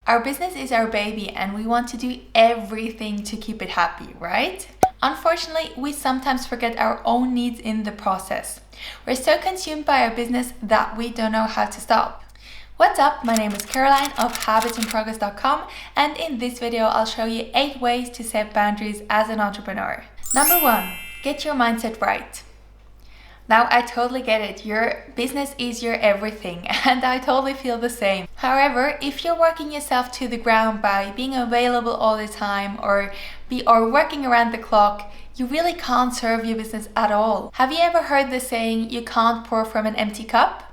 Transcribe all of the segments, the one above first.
Our business is our baby and we want to do everything to keep it happy, right? Unfortunately, we sometimes forget our own needs in the process. We're so consumed by our business that we don't know how to stop. What's up? My name is Caroline of Habitsinprogress.com, and in this video I'll show you 8 ways to set boundaries as an entrepreneur. Number 1, get your mindset right. Now, I totally get it. Your business is your everything, and I totally feel the same. However, if you're working yourself to the ground by being available all the time or working around the clock, you really can't serve your business at all. Have you ever heard the saying, you can't pour from an empty cup?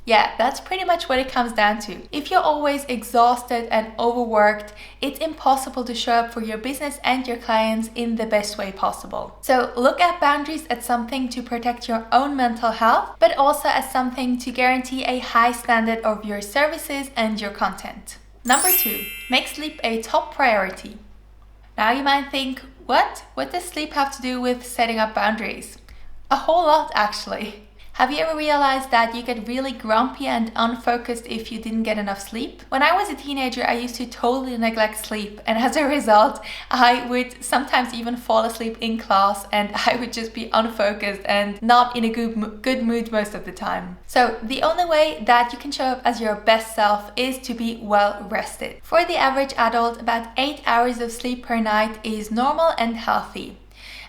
Yeah, that's pretty much what it comes down to. If you're always exhausted and overworked, it's impossible to show up for your business and your clients in the best way possible. So look at boundaries as something to protect your own mental health, but also as something to guarantee a high standard of your services and your content. Number 2, make sleep a top priority. Now you might think, what does sleep have to do with setting up boundaries? A whole lot, actually. Have you ever realized that you get really grumpy and unfocused if you didn't get enough sleep? When I was a teenager, I used to totally neglect sleep, and as a result, I would sometimes even fall asleep in class and I would just be unfocused and not in a good mood most of the time. So the only way that you can show up as your best self is to be well rested. For the average adult, about 8 hours of sleep per night is normal and healthy.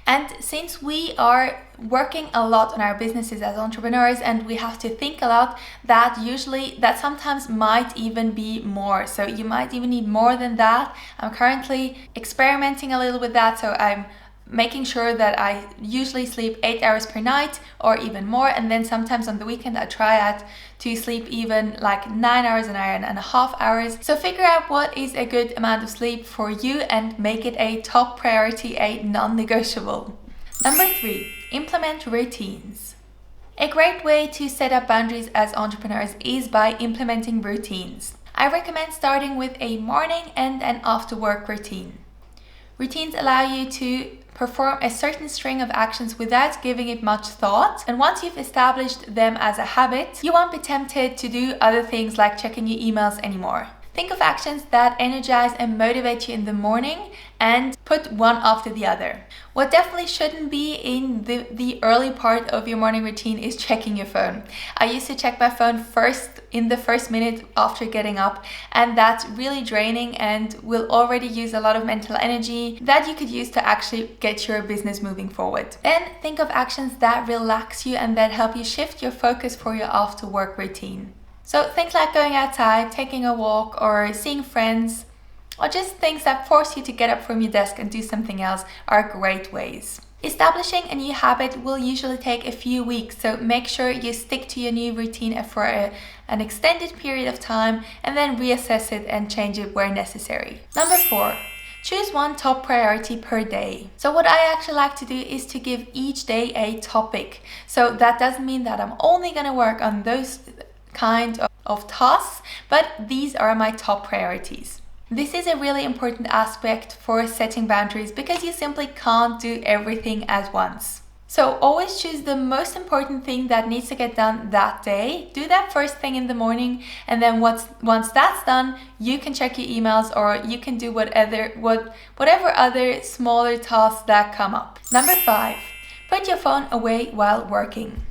And since we are working a lot on our businesses as entrepreneurs and we have to think a lot, that sometimes might even be more. So you might even need more than that. I'm currently experimenting a little with that, so I'm making sure that I usually sleep 8 hours per night or even more, and then sometimes on the weekend I try to sleep even like 9 hours, 9.5 hours. So figure out what is a good amount of sleep for you and make it a top priority, a non-negotiable. Number 3, implement routines. A great way to set up boundaries as entrepreneurs is by implementing routines. I recommend starting with a morning and an after work routine. Routines allow you to perform a certain string of actions without giving it much thought, and once you've established them as a habit, you won't be tempted to do other things like checking your emails anymore. Think of actions that energize and motivate you in the morning and put one after the other. What definitely shouldn't be in the early part of your morning routine is checking your phone. I used to check my phone in the first minute after getting up, and that's really draining and will already use a lot of mental energy that you could use to actually get your business moving forward. Then think of actions that relax you and that help you shift your focus for your after work routine. So things like going outside, taking a walk, or seeing friends, or just things that force you to get up from your desk and do something else are great ways. Establishing a new habit will usually take a few weeks, so make sure you stick to your new routine for an extended period of time and then reassess it and change it where necessary. Number 4. Choose one top priority per day. So what I actually like to do is to give each day a topic. So that doesn't mean that I'm only going to work on those kind of tasks, but these are my top priorities. This is a really important aspect for setting boundaries because you simply can't do everything at once. So always choose the most important thing that needs to get done that day. Do that first thing in the morning, and then once that's done, you can check your emails or you can do whatever other smaller tasks that come up. Number 5, put your phone away while working.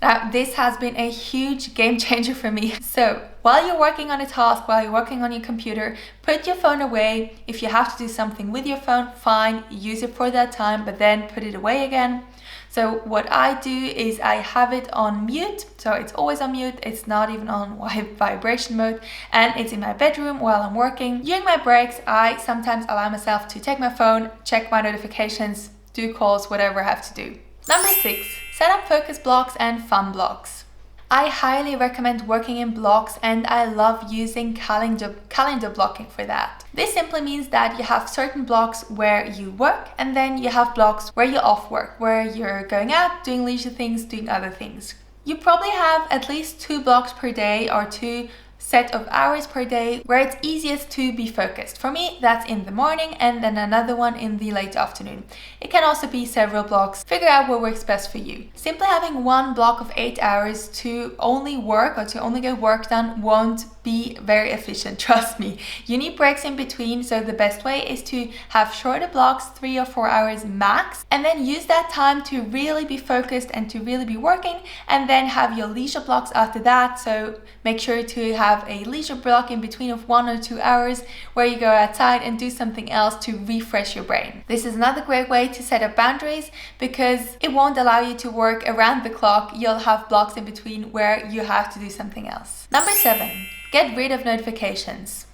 Now, this has been a huge game changer for me. So while you're working on a task, while you're working on your computer, put your phone away. If you have to do something with your phone, fine, use it for that time, but then put it away again. So what I do is I have it on mute, so it's always on mute, it's not even on vibration mode, and it's in my bedroom while I'm working. During my breaks, I sometimes allow myself to take my phone, check my notifications, do calls, whatever I have to do. Number 6, set up focus blocks and fun blocks. I highly recommend working in blocks, and I love using calendar blocking for that. This simply means that you have certain blocks where you work, and then you have blocks where you're off work, where you're going out, doing leisure things, doing other things. You probably have at least 2 blocks per day or 2 set of hours per day where it's easiest to be focused. For me, that's in the morning and then another one in the late afternoon. It can also be several blocks. Figure out what works best for you. Simply having one block of 8 hours to only work or to only get work done won't be very efficient, trust me. You need breaks in between, so the best way is to have shorter blocks, 3 or 4 hours max, and then use that time to really be focused and to really be working, and then have your leisure blocks after that. So make sure to have a leisure block in between of 1 or 2 hours where you go outside and do something else to refresh your brain. This is another great way to set up boundaries because it won't allow you to work around the clock. You'll have blocks in between where you have to do something else. Number 7, get rid of notifications.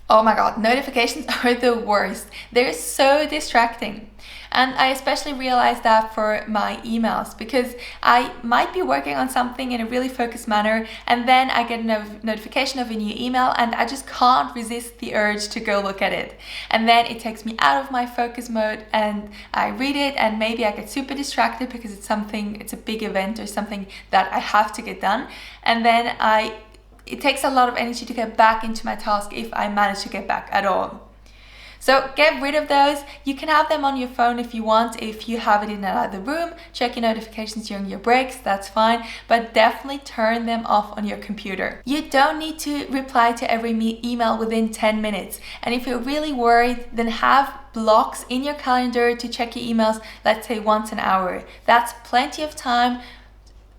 Oh my God, notifications are the worst. They're so distracting. And I especially realized that for my emails, because I might be working on something in a really focused manner, and then I get a notification of a new email and I just can't resist the urge to go look at it. And then it takes me out of my focus mode and I read it, and maybe I get super distracted because it's a big event or something that I have to get done. And then it takes a lot of energy to get back into my task if I manage to get back at all. So get rid of those. You can have them on your phone if you want. If you have it in another room, check your notifications during your breaks, that's fine. But definitely turn them off on your computer. You don't need to reply to every email within 10 minutes. And if you're really worried, then have blocks in your calendar to check your emails, let's say once an hour. That's plenty of time.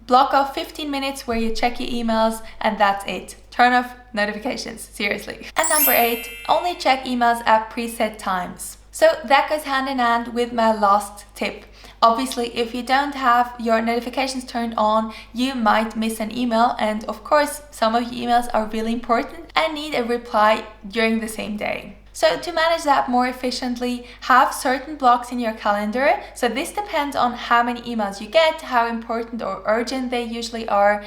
Block off 15 minutes where you check your emails, and that's it. Turn off notifications, seriously. And number 8, only check emails at preset times. So that goes hand in hand with my last tip. Obviously, if you don't have your notifications turned on, you might miss an email. And of course, some of your emails are really important and need a reply during the same day. So to manage that more efficiently, have certain blocks in your calendar. So this depends on how many emails you get, how important or urgent they usually are.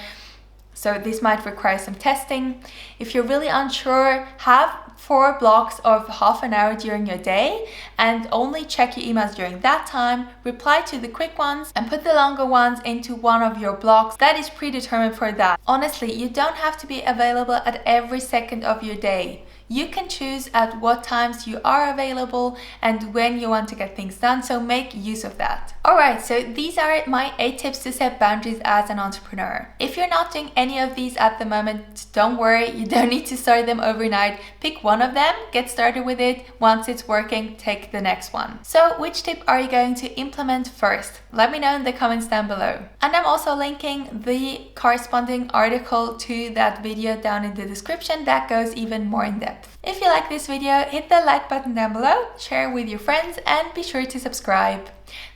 So this might require some testing. If you're really unsure, have 4 blocks of half an hour during your day and only check your emails during that time, reply to the quick ones and put the longer ones into one of your blocks that is predetermined for that. Honestly, you don't have to be available at every second of your day. You can choose at what times you are available and when you want to get things done, so make use of that. Alright, so these are my 8 tips to set boundaries as an entrepreneur. If you're not doing any of these at the moment, don't worry, you don't need to start them overnight. Pick one of them, get started with it. Once it's working, take the next one. So which tip are you going to implement first? Let me know in the comments down below. And I'm also linking the corresponding article to that video down in the description that goes even more in depth. If you like this video, hit the like button down below, share with your friends, and be sure to subscribe.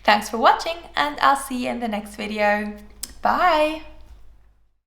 Thanks for watching, and I'll see you in the next video. Bye!